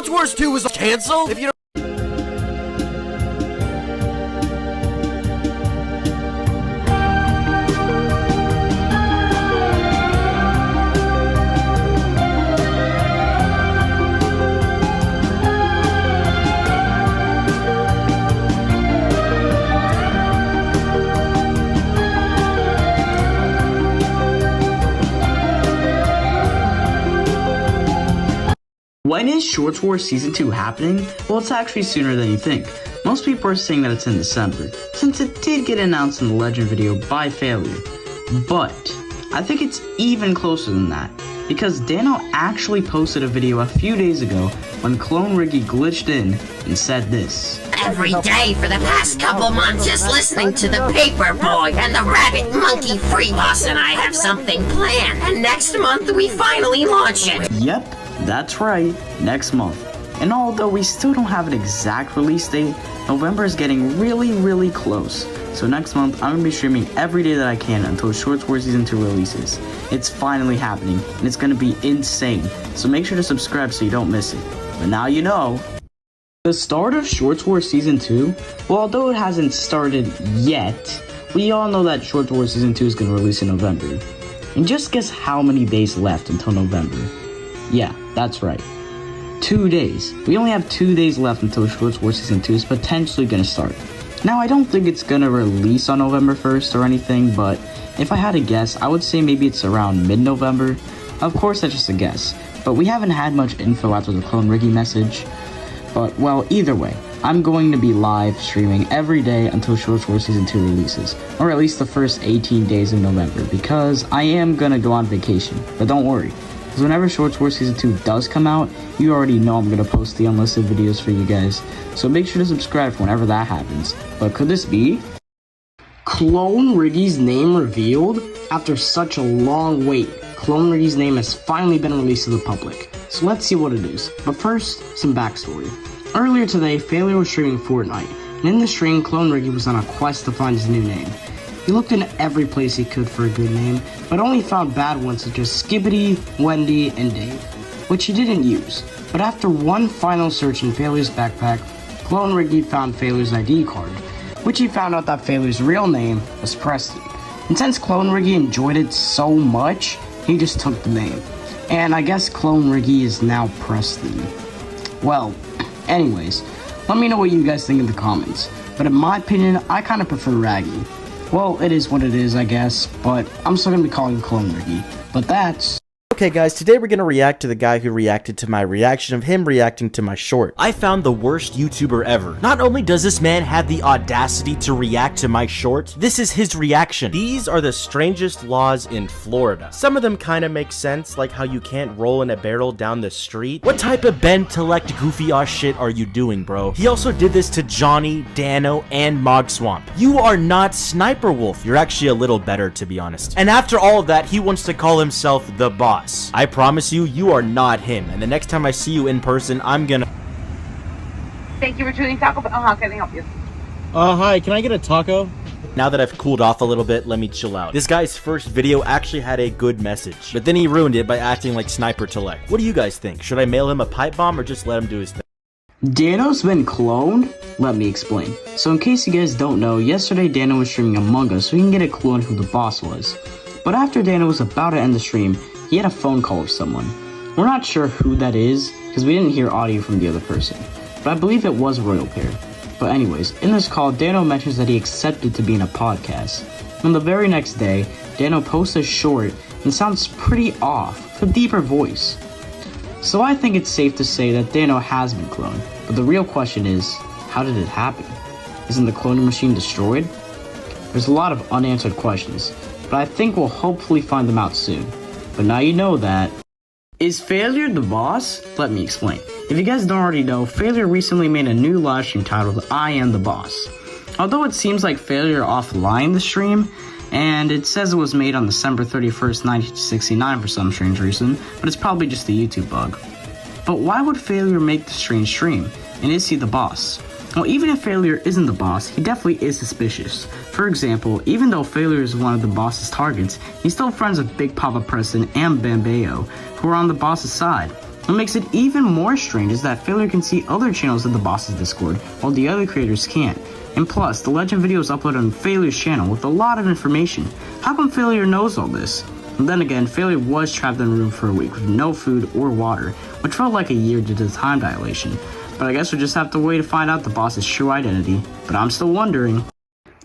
Wars 2 was canceled? If you don't When is Shorts Wars Season 2 happening? Well, it's actually sooner than you think. Most people are saying that it's in December, since it did get announced in the Legend video by Failure. But I think it's even closer than that, because Dano actually posted a video a few days ago when Clone Riggy glitched in and said this. Every day for the past couple months just listening to the Paper Boy and the Rabbit Monkey Free Boss, and I have something planned. And next month we finally launch it. Yep, that's right, next month. And although we still don't have an exact release date, November is getting really close. So next month, I'm going to be streaming every day that I can until Shorts Wars Season 2 releases. It's finally happening, and it's going to be insane. So make sure to subscribe so you don't miss it. But now you know. The start of Shorts Wars Season 2, well, although it hasn't started yet, we all know that Shorts Wars Season 2 is going to release in November. And just guess how many days left until November. Yeah, that's right. 2 days. We only have 2 days left until Shorts Wars Season 2 is potentially going to start. Now, I don't think it's going to release on November 1st or anything, but if I had to guess, I would say maybe it's around mid-November. Of course, that's just a guess, but we haven't had much info after the Clone Riggy message. But, well, either way, I'm going to be live streaming every day until Shorts Wars Season 2 releases, or at least the first 18 days of November, because I am going to go on vacation. But don't worry, because whenever Shorts Wars Season 2 does come out, you already know I'm going to post the unlisted videos for you guys, so make sure to subscribe for whenever that happens. But could this be Clone Riggy's name revealed? After such a long wait, Clone Riggy's name has finally been released to the public. So let's see what it is. But first, some backstory. Earlier today, Failure was streaming Fortnite, and in the stream, Clone Riggy was on a quest to find his new name. He looked in every place he could for a good name, but only found bad ones such as Skibbity, Wendy, and Dave, which he didn't use. But after one final search in Failure's backpack, Clone Riggy found Failure's ID card, which he found out that Failure's real name was Preston. And since Clone Riggy enjoyed it so much, he just took the name. And I guess Clone Riggy is now Preston. Well, anyways, let me know what you guys think in the comments. But in my opinion, I kind of prefer Raggy. Well, it is what it is, I guess, but I'm still going to be calling him Clone Riggy. But that's... Okay guys, today we're gonna react to the guy who reacted to my reaction of him reacting to my short. I found the worst YouTuber ever. Not only does this man have the audacity to react to my short, this is his reaction. These are the strangest laws in Florida. Some of them kind of make sense, like how you can't roll in a barrel down the street. What type of Ben-Telect goofy ass shit are you doing, bro? He also did this to Johnny, Dano, and Mogswamp. You are not Sniper Wolf. You're actually a little better, to be honest. And after all of that, he wants to call himself the boss. I promise you, you are not him. And the next time I see you in person, I'm gonna... Thank you for choosing Taco Bell. How can I help you? Hi, can I get a taco? Now that I've cooled off a little bit, let me chill out. This guy's first video actually had a good message, but then he ruined it by acting like Sniper Telect. What do you guys think? Should I mail him a pipe bomb or just let him do his thing? Dano's been cloned? Let me explain. So in case you guys don't know, yesterday Dano was streaming Among Us so he can get a clue on who the boss was. But after Dano was about to end the stream, he had a phone call with someone. We're not sure who that is, because we didn't hear audio from the other person, but I believe it was Royal Pair. But anyways, in this call, Dano mentions that he accepted to be in a podcast. And the very next day, Dano posts a short and sounds pretty off, with a deeper voice. So I think it's safe to say that Dano has been cloned, but the real question is, how did it happen? Isn't the cloning machine destroyed? There's a lot of unanswered questions, but I think we'll hopefully find them out soon. But now you know that. Is Failure the boss? Let me explain. If you guys don't already know, Failure recently made a new live stream titled I Am the Boss. Although it seems like Failure offline the stream, and it says it was made on December 31st, 1969 for some strange reason, but it's probably just a YouTube bug. But why would Failure make the strange stream? And is he the boss? Well, even if Failure isn't the boss, he definitely is suspicious. For example, even though Failure is one of the boss's targets, he's still friends with Big Papa Preston and Bambeo, who are on the boss's side. What makes it even more strange is that Failure can see other channels in the boss's Discord, while the other creators can't. And plus, the Legend video is uploaded on Failure's channel with a lot of information. How come Failure knows all this? And then again, Failure was trapped in a room for a week with no food or water, which felt like a year due to the time dilation. But I guess we'll just have to wait to find out the boss's true identity. But I'm still wondering.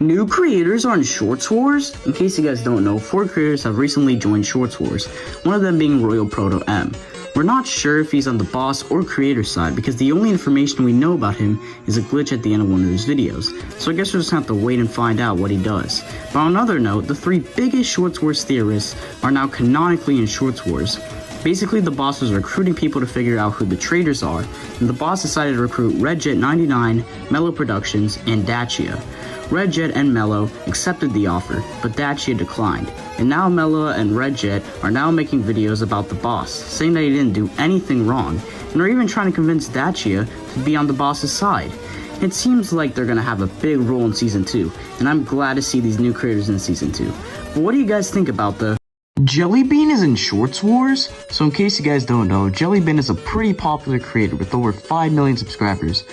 New creators on Shorts Wars? In case you guys don't know, 4 creators have recently joined Shorts Wars, one of them being Royal Proto M. We're not sure if he's on the boss or creator side because the only information we know about him is a glitch at the end of one of his videos, so I guess we'll just have to wait and find out what he does. But on another note, the 3 biggest Shorts Wars theorists are now canonically in Shorts Wars. Basically, the boss was recruiting people to figure out who the traitors are, and the boss decided to recruit RedJet99, Mellow Productions, and Dacia. RedJet and Mellow accepted the offer, but Dacia declined, and now Mellow and RedJet are now making videos about the boss, saying that he didn't do anything wrong, and are even trying to convince Dacia to be on the boss's side. It seems like they're gonna have a big role in Season 2, and I'm glad to see these new creators in Season 2. But what do you guys think about the Jellybean is in Shorts Wars? So in case you guys don't know, Jellybean is a pretty popular creator with over 5 million subscribers.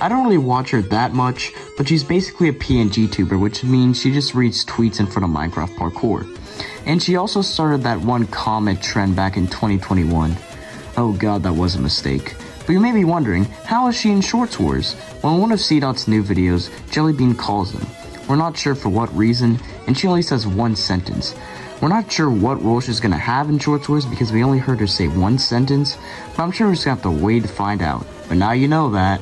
I don't really watch her that much, but she's basically a PNG tuber, which means she just reads tweets in front of Minecraft parkour. And she also started that one comment trend back in 2021. Oh god, that was a mistake. But you may be wondering, how is she in Shorts Wars? Well, in one of C-Dot's new videos, Jellybean calls them. We're not sure for what reason, and she only says one sentence. We're not sure what role she's gonna have in Shorts Wars because we only heard her say one sentence, but I'm sure we're just gonna have to wait to find out. But now you know that.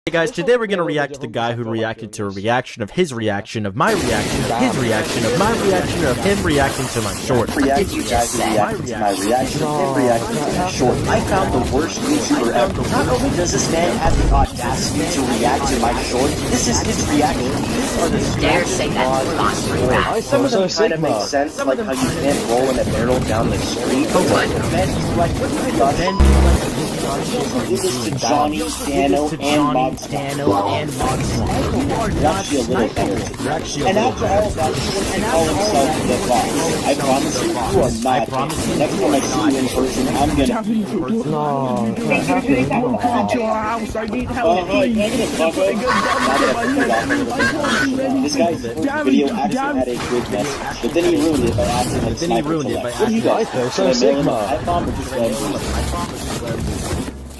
Hey guys, today we're gonna react to the guy who reacted to a reaction of his reaction of my reaction of his reaction of my reaction of him reacting to my short. What did you just say? My reaction of him reacting to my short. I found the worst YouTuber ever. Not only does this man have the audacity to react to my short, this is his reaction. Dare say that phosphorus rap. Some of them kind of make sense, like how you can't roll in a barrel down the street. But what? Then he's like, this is to Johnny, Dano, and Mox. You are not sniping. And after all of that, he wants to call himself the boss. I promise you, you are not. Next time I see you in person, I'm gonna... No. Into our house, I need help. This guy's video actually had a good message, but then he ruined it by acting like Sniper Collect. What do you guys think? So Sigma. I thought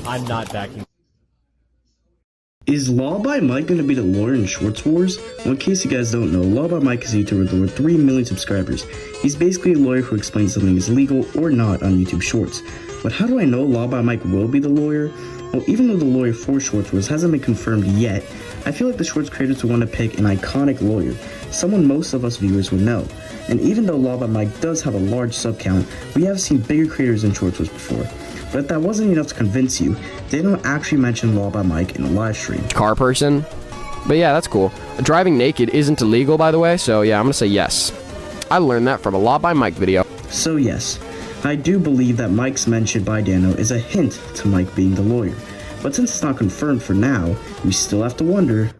I'm not backing. Is Law by Mike going to be the lawyer in Shorts Wars? Well, in case you guys don't know, Law by Mike is a YouTuber with over 3 million subscribers. He's basically a lawyer who explains something is legal or not on YouTube Shorts. But how do I know Law by Mike will be the lawyer? Well, even though the lawyer for Shorts Wars hasn't been confirmed yet, I feel like the Shorts creators would want to pick an iconic lawyer, someone most of us viewers would know. And even though Law by Mike does have a large sub count, we have seen bigger creators in Shorts Wars before. But if that wasn't enough to convince you, they don't actually mention Law by Mike in the live stream. Car person. But yeah, that's cool. Driving naked isn't illegal, by the way, so yeah, I'm gonna say yes. I learned that from a Law by Mike video. So yes, I do believe that Mike's mention by Dano is a hint to Mike being the lawyer. But since it's not confirmed for now, we still have to wonder.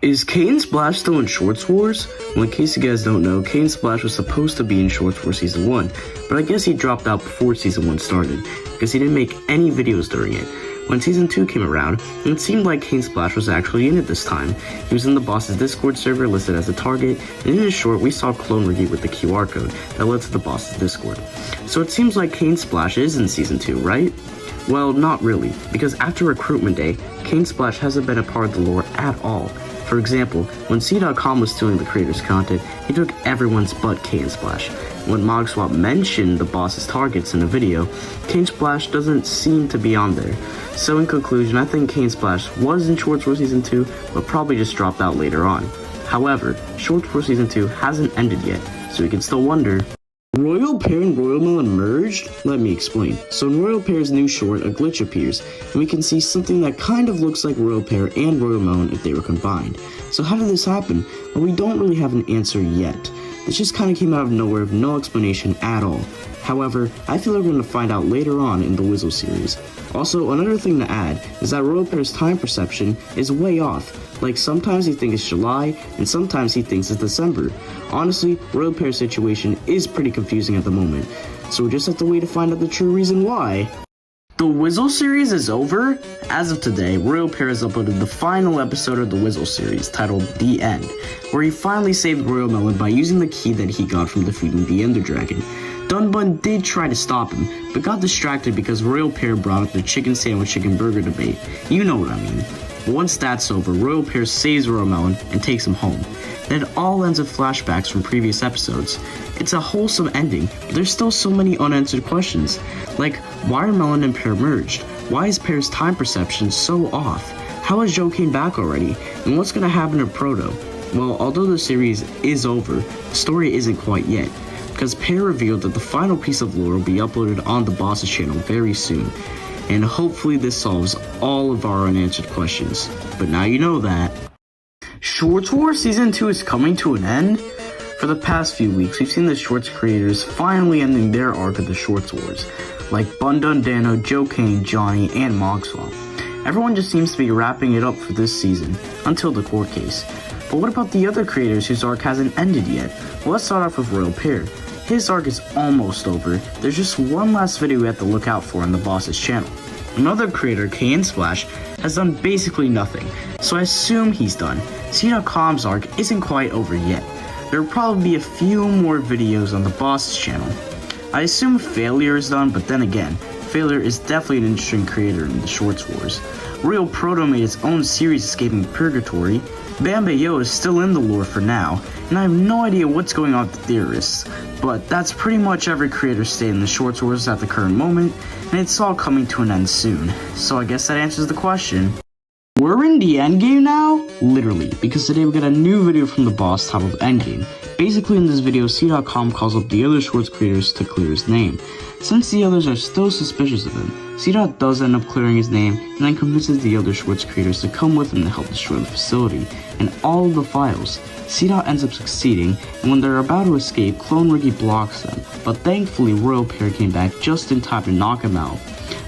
Is Kane Splash still in Shorts Wars? Well, in case you guys don't know, Kane Splash was supposed to be in Shorts Wars Season 1, but I guess he dropped out before Season 1 started, because he didn't make any videos during it. When Season 2 came around, it seemed like Kane Splash was actually in it this time. He was in the boss's Discord server listed as a target, and in his short we saw Clone Ricky with the QR code that led to the boss's Discord. So it seems like Kane Splash is in Season 2, right? Well, not really, because after Recruitment Day, Kane Splash hasn't been a part of the lore at all. For example, when C.com was stealing the creator's content, he took everyone's but Kane Splash. When Mogswap mentioned the boss's targets in a video, Kane Splash doesn't seem to be on there. So in conclusion, I think Kane Splash was in Shorts Wars Season 2, but probably just dropped out later on. However, Shorts Wars Season 2 hasn't ended yet, so we can still wonder. Royal Pear and Royal Melon merged? Let me explain. So in Royal Pear's new short, a glitch appears, and we can see something that kind of looks like Royal Pear and Royal Melon if they were combined. So how did this happen? Well, we don't really have an answer yet. This just kind of came out of nowhere with no explanation at all. However, I feel like we're going to find out later on in the Wizzle series. Also, another thing to add is that Royal Pear's time perception is way off. Like, sometimes he thinks it's July, and sometimes he thinks it's December. Honestly, Royal Pear's situation is pretty confusing at the moment, so we just have to wait to find out the true reason why. The Whizzle series is over. As of today, Royal Pear has uploaded the final episode of the Whizzle series, titled The End, where he finally saved Royal Melon by using the key that he got from defeating the Ender Dragon. Dunbun did try to stop him, but got distracted because Royal Pear brought up the chicken sandwich chicken burger debate. You know what I mean. Once that's over, Royal Pear saves Royal Melon and takes him home. Then it all ends with flashbacks from previous episodes. It's a wholesome ending, but there's still so many unanswered questions. Like, why are Melon and Pear merged? Why is Pear's time perception so off? How is Joe came back already? And what's gonna happen to Proto? Well, although the series is over, the story isn't quite yet, because Pear revealed that the final piece of lore will be uploaded on the Boss's channel very soon. And hopefully this solves all of our unanswered questions. But now you know that. Shorts Wars Season 2 is coming to an end. For the past few weeks, we've seen the Shorts creators finally ending their arc of the Shorts Wars, like Bundun Dano, Joe Kane, Johnny, and Mogswell. Everyone just seems to be wrapping it up for this season, until the court case. But what about the other creators whose arc hasn't ended yet? Well, let's start off with Royal Pear. His arc is almost over. There's just one last video we have to look out for on the Boss's channel. Another creator, KN Splash, has done basically nothing, so I assume he's done. C.com's arc isn't quite over yet. There will probably be a few more videos on the Boss's channel. I assume Failure is done, but then again, Failure is definitely an interesting creator in the Shorts Wars. Real Proto made its own series Escaping Purgatory. Bambayo is still in the lore for now, and I have no idea what's going on with the theorists. But that's pretty much every creator staying in the Shorts Wars at the current moment, and it's all coming to an end soon. So I guess that answers the question. We're in the endgame now? Literally, because today we got a new video from the boss titled Endgame. Basically in this video, C.com calls up the other Shorts creators to clear his name. Since the others are still suspicious of him, C. does end up clearing his name and then convinces the other Schwartz creators to come with him to help destroy the facility and all of the files. C. ends up succeeding, and when they're about to escape, Clone Ricky blocks them, but thankfully Royal Pear came back just in time to knock him out.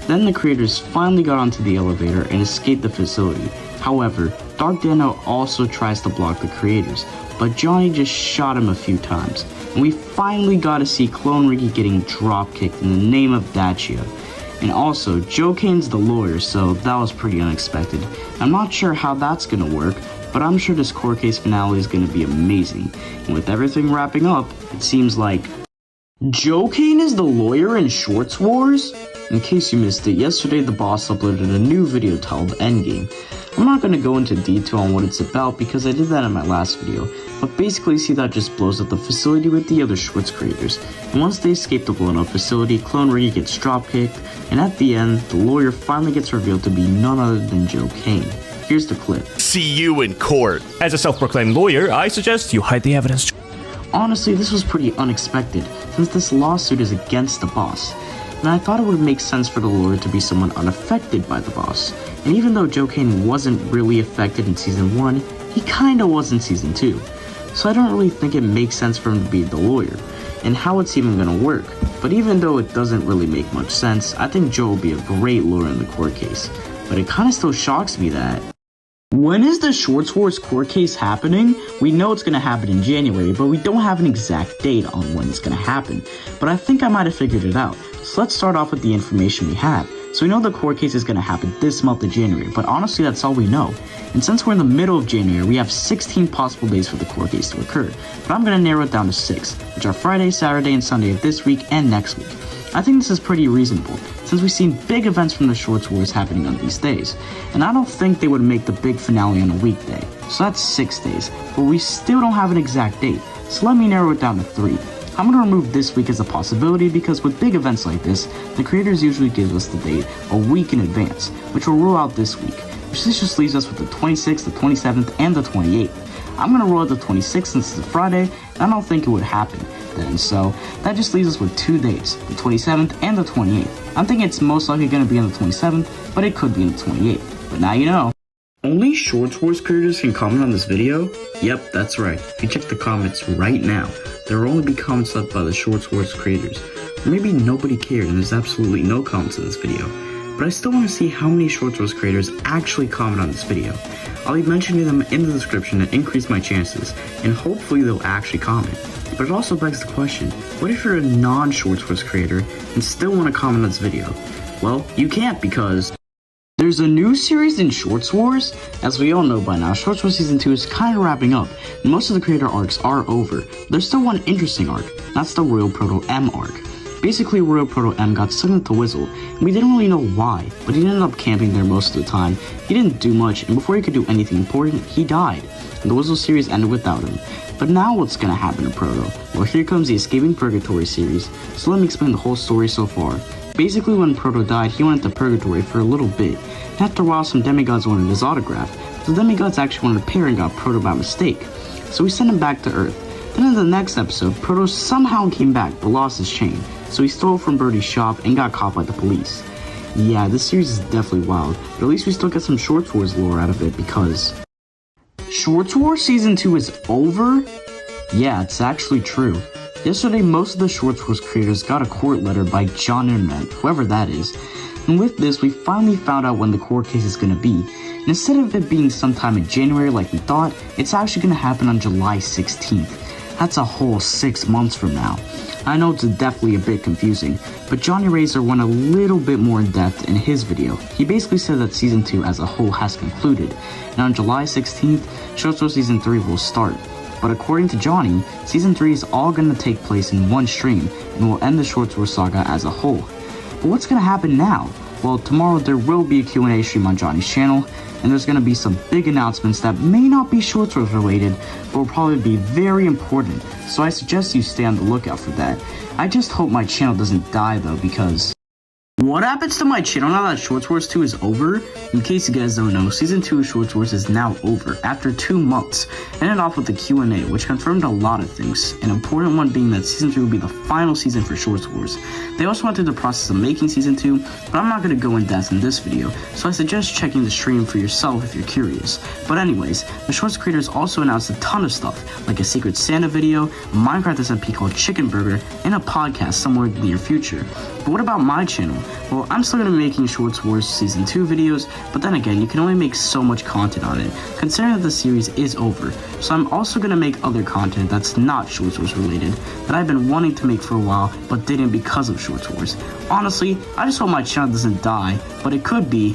Then the creators finally got onto the elevator and escaped the facility. However, Dark Dano also tries to block the creators, but Johnny just shot him a few times, and we finally got to see Clone Ricky getting dropkicked in the name of Dacia. And also, Joe Kane's the lawyer, so that was pretty unexpected. I'm not sure how that's gonna work, but I'm sure this court case finale is gonna be amazing. And with everything wrapping up, it seems like Joe Kane is the lawyer in Shorts Wars? In case you missed it, yesterday the boss uploaded a new video titled Endgame. I'm not going to go into detail on what it's about because I did that in my last video, but basically C. just blows up the facility with the other Schwartz creators, and once they escape the blown up facility, Clone Ricky gets dropkicked, and at the end, the lawyer finally gets revealed to be none other than Joe Kane. Here's the clip. See you in court. As a self-proclaimed lawyer, I suggest you hide the evidence. Honestly, this was pretty unexpected, since this lawsuit is against the boss, and I thought it would make sense for the lawyer to be someone unaffected by the boss. And even though Joe Kane wasn't really affected in Season 1, he kinda was in Season 2. So I don't really think it makes sense for him to be the lawyer, and how it's even gonna work. But even though it doesn't really make much sense, I think Joe will be a great lawyer in the court case. But it kinda still shocks me that... When is the Shorts Wars court case happening? We know it's gonna happen in January, but we don't have an exact date on when it's gonna happen. But I think I might have figured it out. So let's start off with the information we have. So we know the court case is going to happen this month of January, but honestly that's all we know. And since we're in the middle of January, we have 16 possible days for the court case to occur. But I'm going to narrow it down to 6, which are Friday, Saturday, and Sunday of this week and next week. I think this is pretty reasonable, since we've seen big events from the Shorts Wars happening on these days. And I don't think they would make the big finale on a weekday. So that's 6 days, but we still don't have an exact date. So let me narrow it down to 3. I'm going to remove this week as a possibility because with big events like this, the creators usually give us the date a week in advance, which will rule out this week, which this just leaves us with the 26th, the 27th, and the 28th. I'm going to rule out the 26th since it's a Friday, and I don't think it would happen then, so that just leaves us with 2 days, the 27th and the 28th. I'm thinking it's most likely going to be on the 27th, but it could be on the 28th, but now you know. Only Shorts Wars creators can comment on this video? Yep, that's right. If you check the comments right now, there will only be comments left by the Shorts Wars creators. Or maybe nobody cared and there's absolutely no comments in this video. But I still want to see how many Shorts Wars creators actually comment on this video. I'll be mentioning them in the description to increase my chances, and hopefully they'll actually comment. But it also begs the question, what if you're a non-Shorts Wars creator and still want to comment on this video? Well, you can't because there's a new series in Shorts Wars. As we all know by now, Shorts Wars Season 2 is kind of wrapping up, and most of the creator arcs are over. There's still one interesting arc, that's the Royal Proto M arc. Basically, Royal Proto M got stuck with the Wizzle, and we didn't really know why, but he ended up camping there most of the time. He didn't do much, and before he could do anything important, he died, and the Wizzle series ended without him. But now what's gonna happen to Proto? Well, here comes the Escaping Purgatory series, so let me explain the whole story so far. Basically, when Proto died, he went into Purgatory for a little bit, and after a while some demigods wanted his autograph. The demigods actually wanted a pair and got Proto by mistake, so we sent him back to Earth. Then in the next episode, Proto somehow came back but lost his chain, so he stole from Birdie's shop and got caught by the police. Yeah, this series is definitely wild, but at least we still get some Shorts Wars lore out of it because Shorts Wars Season 2 is over? Yeah, it's actually true. Yesterday, most of the Shorts Wars creators got a court letter by John Internet, whoever that is. And with this, we finally found out when the court case is going to be. And instead of it being sometime in January like we thought, it's actually going to happen on July 16th. That's a whole 6 months from now. I know it's definitely a bit confusing, but Johnny Razor went a little bit more in depth in his video. He basically said that Season 2 as a whole has concluded, and on July 16th, Shorts Wars Season 3 will start. But according to Johnny, Season 3 is all going to take place in one stream, and will end the Shorts Wars saga as a whole. But what's going to happen now? Well, tomorrow there will be a Q&A stream on Johnny's channel, and there's going to be some big announcements that may not be Shorts Wars related, but will probably be very important, so I suggest you stay on the lookout for that. I just hope my channel doesn't die though, because what happens to my channel now that Shorts Wars 2 is over? In case you guys don't know, Season 2 of Shorts Wars is now over after 2 months. Ended off with the Q&A, which confirmed a lot of things. An important one being that Season 3 will be the final season for Shorts Wars. They also went through the process of making Season 2, but I'm not going to go in depth in this video, so I suggest checking the stream for yourself if you're curious. But anyways, the Shorts creators also announced a ton of stuff, like a Secret Santa video, a Minecraft SMP called Chicken Burger, and a podcast somewhere in the near future. But what about my channel? Well, I'm still going to be making Shorts Wars Season 2 videos, but then again, you can only make so much content on it, considering that the series is over. So I'm also going to make other content that's not Shorts Wars related, that I've been wanting to make for a while, but didn't because of Shorts Wars. Honestly, I just hope my channel doesn't die, but it could be.